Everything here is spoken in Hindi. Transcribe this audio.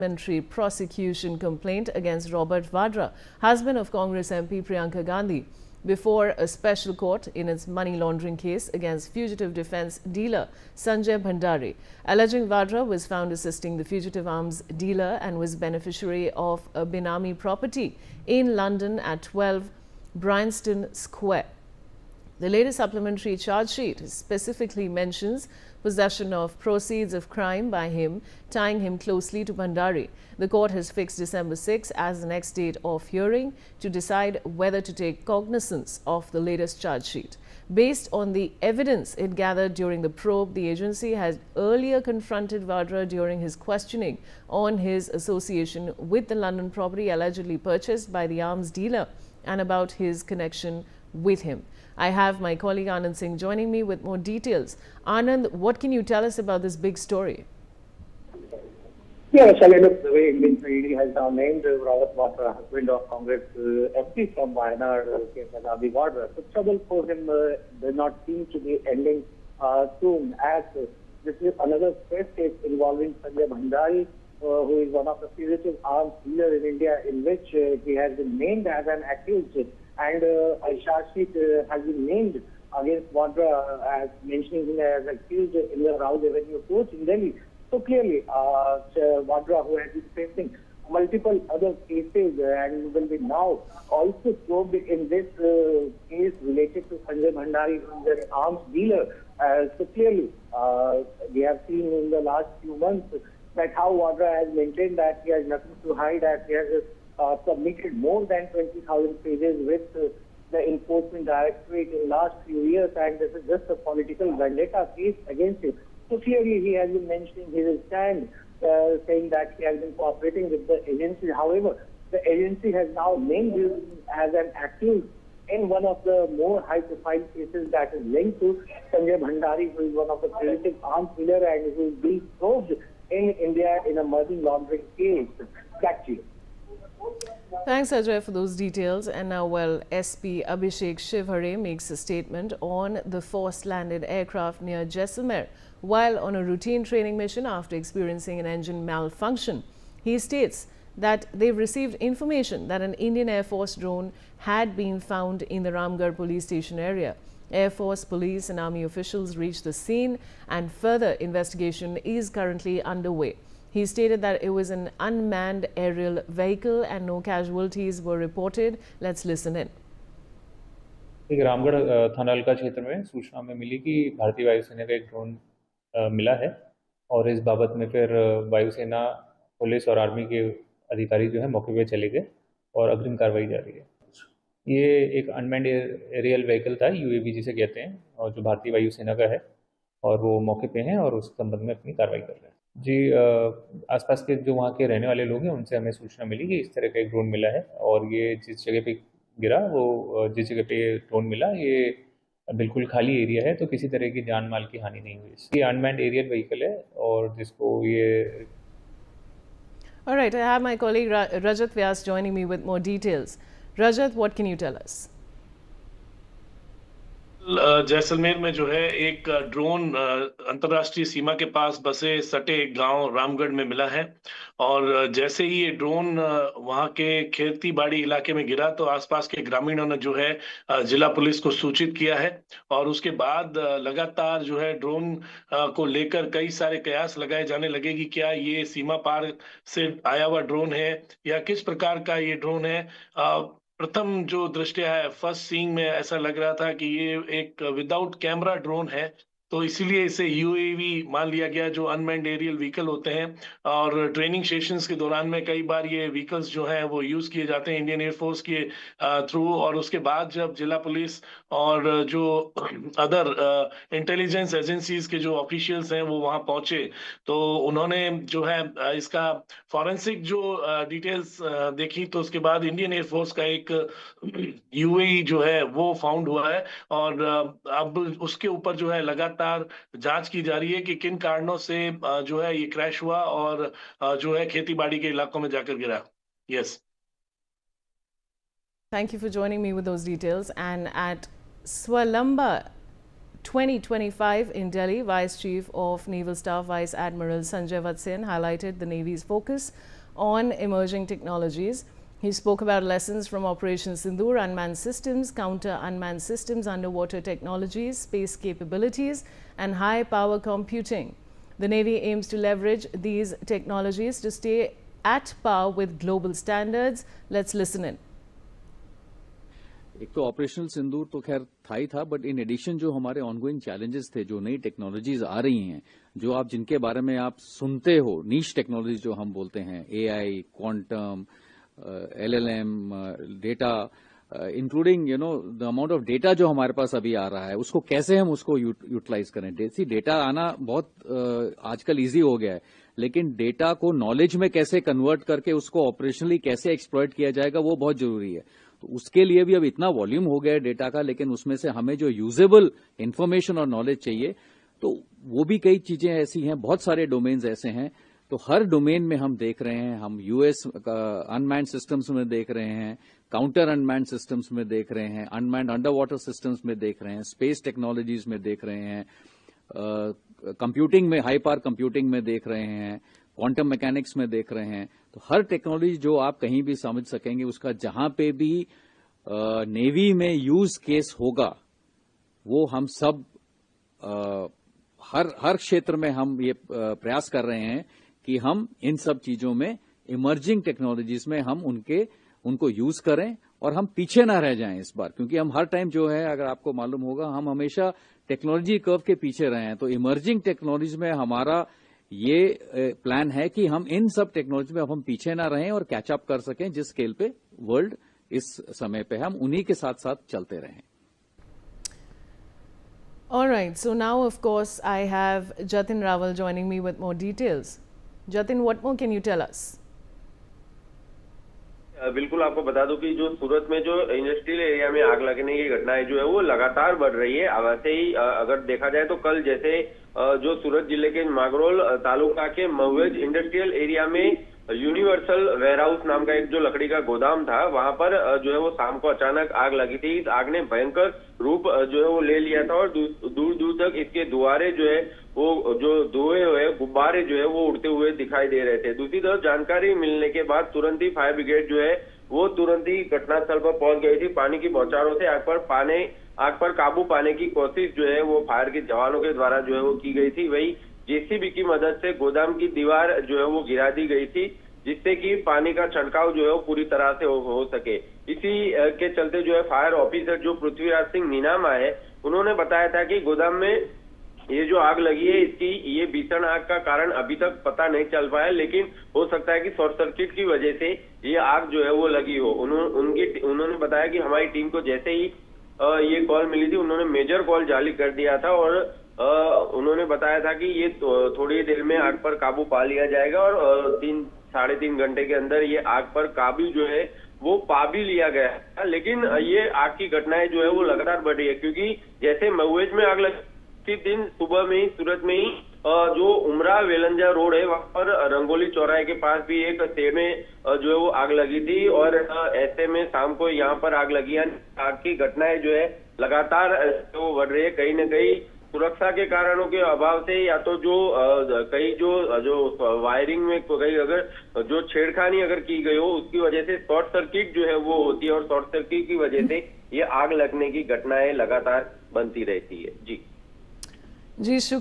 Parliamentary prosecution complaint against Robert Vadra, husband of Congress MP Priyanka Gandhi, before a special court in its money laundering case against fugitive defense dealer Sanjay Bhandari, alleging Vadra was found assisting the fugitive arms dealer and was beneficiary of a Benami property in London at 12 Bryanston Square. The latest supplementary charge sheet specifically mentions possession of proceeds of crime by him, tying him closely to Bhandari. The court has fixed December 6 as the next date of hearing to decide whether to take cognizance of the latest charge sheet. Based on the evidence it gathered during the probe, the agency had earlier confronted Vadra during his questioning on his association with the London property allegedly purchased by the arms dealer and about his connection with him. I have my colleague Anand Singh joining me with more details. Anand, what can you tell us about this big story? Yes, look, the way Indian ED has now named Robert Vadra, husband of Congress MP from Wayanad, Nagabi Vadra. So trouble for him does not seem to be ending soon, as this is another stress case involving Sanjay Bhandari, who is one of the fugitive arms dealers in India, in which he has been named as an accused. And a charge sheet has been named against Vadra as mentioning him as accused in the Rao Avenue court in Delhi. So clearly, Vadra, who has been facing multiple other cases and will be now also probed in this case related to Sanjay Bhandari, who is an arms dealer. So clearly, we have seen in the last few months that how Vadra has maintained that he has nothing to hide, as he has submitted more than 20,000 pages with the Enforcement Directorate in the last few years, and this is just a political vendetta case against him. So clearly he has been mentioning his stand, saying that he has been cooperating with the agency. However, the agency has now named him as an accused in one of the more high-profile cases that is linked to Sanjay Bhandari, who is one of the fugitive arms dealer and who is being probed in India in a money laundering case. Back to you. Thanks, Ajay, for those details. And now, SP Abhishek Shivhare makes a statement on the forced-landed aircraft near Jaisalmer while on a routine training mission after experiencing an engine malfunction. He states that they've received information that an Indian Air Force drone had been found in the Ramgarh police station area. Air Force, police and army officials reached the scene and further investigation is currently underway. He stated that it was an unmanned aerial vehicle and no casualties were reported. Let's listen in. एक रामगढ़ थाना हल्का क्षेत्र में सूचना में मिली कि भारतीय वायुसेना का एक ड्रोन मिला है और इस बाबत में फिर वायुसेना, पुलिस और आर्मी के अधिकारी जो है मौके पे चले गए और अग्रिम कार्रवाई जारी है। ये एक अनमैन्ड एरियल व्हीकल था, यूएवी जिसे कहते हैं, और जो भारतीय वायुसेना का है और वो मौके पे हैं और उस संबंध में अपनी कार्रवाई कर रहे हैं। जी, आसपास के जो वहाँ के रहने वाले लोग हैं उनसे हमें सूचना मिली कि इस तरह का एक ड्रोन मिला है और ये जिस जगह पे गिरा, वो जिस जगह पे ड्रोन मिला, ये बिल्कुल खाली एरिया है, तो किसी तरह की जान माल की हानि नहीं हुई। ये अनमैन्ड एरियल व्हीकल है और जिसको ये All right, I have my colleague Rajat Vyas joining me with more details. Rajat, what can you tell us? Jaisalmer में जो है एक ड्रोन अंतर्राष्ट्रीय सीमा के पास बसे सटे एक गांव रामगढ़ में मिला है और जैसे ही ये ड्रोन वहां के खेती बाड़ी इलाके में गिरा तो आसपास के ग्रामीणों ने जो है जिला पुलिस को सूचित किया है और उसके बाद लगातार जो है ड्रोन को लेकर कई सारे कयास लगाए जाने लगे कि क्या ये सीमा पार से आया हुआ ड्रोन है या किस प्रकार का ये ड्रोन है। प्रथम जो दृष्टया है, फर्स्ट सीइंग में ऐसा लग रहा था कि ये एक विदाउट कैमरा ड्रोन है, तो इसीलिए इसे यूएवी मान लिया गया, जो अनमैन्ड एरियल व्हीकल होते हैं। और ट्रेनिंग सेशंस के दौरान में कई बार ये व्हीकल्स जो हैं वो यूज किए जाते हैं इंडियन एयरफोर्स के थ्रू। और उसके बाद जब जिला पुलिस और जो अदर इंटेलिजेंस एजेंसीज के जो ऑफिशियल्स हैं वो वहां पहुंचे तो उन्होंने जो है इसका फॉरेंसिक जो डिटेल्स देखी, तो उसके बाद इंडियन एयरफोर्स का एक यूएई जो है वो फाउंड हुआ है और अब उसके ऊपर जो है लगातार जांच की जा रही है कि किन कारणों से जो है ये क्रैश हुआ और जो है खेती बाड़ी के इलाकों में जाकर गिरा। Yes, Thank you for joining me with those details. And at Swalamba 2025 in Delhi, Vice Chief of Naval Staff Vice Admiral Sanjay Vatsen highlighted the Navy's focus on emerging technologies. He spoke about lessons from Operation Sindoor, unmanned systems, counter-unmanned systems, underwater technologies, space capabilities, and high-power computing. The Navy aims to leverage these technologies to stay at par with global standards. Let's listen in. एक तो ऑपरेशनल सिंदूर तो खैर था ही था, बट इन एडिशन जो हमारे ऑनगोइंग चैलेंजेस थे, जो नई टेक्नोलॉजीज आ रही हैं, जो आप जिनके बारे में आप सुनते हो, नीश टेक्नोलॉजी जो हम बोलते हैं, AI, quantum, LLM, data, including the amount of data जो हमारे पास अभी आ रहा है, उसको कैसे हम उसको यूटिलाइज करें। डेटा आना बहुत आजकल इजी हो गया है, लेकिन डेटा को नॉलेज में कैसे कन्वर्ट करके उसको ऑपरेशनली कैसे एक्सप्लॉइट किया जाएगा, वो बहुत जरूरी है। तो उसके लिए भी अब इतना वॉल्यूम हो गया है डेटा का, लेकिन उसमें से हमें जो यूजेबल इंफॉर्मेशन और नॉलेज चाहिए, तो वो भी कई चीजें ऐसी हैं, बहुत सारे डोमेन्स ऐसे हैं। तो हर डोमेन में हम देख रहे हैं, हम यूएस अनमैन्ड सिस्टम्स में देख रहे हैं, काउंटर अनमैन्ड सिस्टम्स में देख रहे हैं, अनमैन्ड अंडर वाटर सिस्टम्स में देख रहे हैं, स्पेस टेक्नोलॉजीज में देख रहे हैं, कंप्यूटिंग में, हाई पावर कंप्यूटिंग में देख रहे हैं, क्वांटम मैकेनिक्स में देख रहे हैं। तो हर टेक्नोलॉजी जो आप कहीं भी समझ सकेंगे, उसका जहां पे भी नेवी में यूज केस होगा, वो हम सब हर क्षेत्र में हम ये प्रयास कर रहे हैं कि हम इन सब चीजों में, इमर्जिंग टेक्नोलॉजीज में हम उनको यूज करें और हम पीछे ना रह जाएं इस बार, क्योंकि हम हर टाइम जो है, अगर आपको मालूम होगा, हम हमेशा टेक्नोलॉजी कर्व के पीछे रहे हैं। तो इमर्जिंग टेक्नोलॉजीज में हमारा ये प्लान है कि हम इन सब टेक्नोलॉजी में हम पीछे ना रहें और कैचअप कर सकें, जिस स्केल पे वर्ल्ड इस समय पे, हम उन्हीं के साथ साथ चलते रहें। All right, so now of course I have Jatin Rawal joining me with more details. Jatin, what more can you tell us? बिल्कुल, आपको बता दूं कि जो सूरत में जो इंडस्ट्रियल एरिया में आग लगने की घटनाएं जो है वो लगातार बढ़ रही है। वैसे ही अगर देखा जाए तो कल जैसे जो सूरत जिले के मागरोल तालुका के महुएज इंडस्ट्रियल एरिया में यूनिवर्सल वेयरहाउस नाम का एक जो लकड़ी का गोदाम था, वहां पर जो है वो शाम को अचानक आग लगी थी। इस आग ने भयंकर रूप जो है वो ले लिया था और दूर दूर तक इसके दुआरे जो है वो जो धुएं हुए गुब्बारे जो है वो उड़ते हुए दिखाई दे रहे थे। दूसरी तरफ जानकारी मिलने के बाद तुरंत ही फायर ब्रिगेड जो है वो तुरंत ही घटनास्थल पर पहुंच गई थी। पानी की बौछारों से आग पर काबू पाने की कोशिश जो है वो फायर के जवानों के द्वारा जो है वो की गई थी। वही जेसीबी की मदद से गोदाम की दीवार जो है वो गिरा दी गई थी, जिससे कि पानी का छिड़काव जो है वो पूरी तरह से हो सके। इसी के चलते जो है फायर ऑफिसर जो पृथ्वीराज सिंह नीनामा है, उन्होंने बताया था कि गोदाम में ये जो आग लगी है, इसकी ये भीषण आग का कारण अभी तक पता नहीं चल पाया, लेकिन हो सकता है कि शॉर्ट सर्किट की वजह से ये आग जो है वो लगी हो। उन्होंने बताया कि हमारी टीम को जैसे ही ये कॉल मिली थी, उन्होंने मेजर कॉल जारी कर दिया था और उन्होंने बताया था कि ये थोड़ी देर में आग पर काबू पा लिया जाएगा और 3-3.5 घंटे के अंदर ये आग पर काबू जो है वो पा भी लिया गया। लेकिन ये आग की घटनाएं जो है वो लगातार बढ़ रही है, क्योंकि जैसे महुएज में आग लगी दिन सुबह में ही सूरत में ही जो उमरा वेलंजा रोड है, वहां पर रंगोली चौराहे के पास भी एक शेड में जो है वो आग लगी थी और ऐसे में शाम को यहाँ पर आग लगी। आग की घटनाएं जो है लगातार वो बढ़ रही है। कहीं न कहीं सुरक्षा के कारणों के अभाव से, या तो जो वायरिंग में कहीं अगर जो छेड़खानी अगर की गई हो, उसकी वजह से शॉर्ट सर्किट जो है वो होती है और शॉर्ट सर्किट की वजह से ये आग लगने की घटनाएं लगातार बनती रहती है। जी शुक्रिया।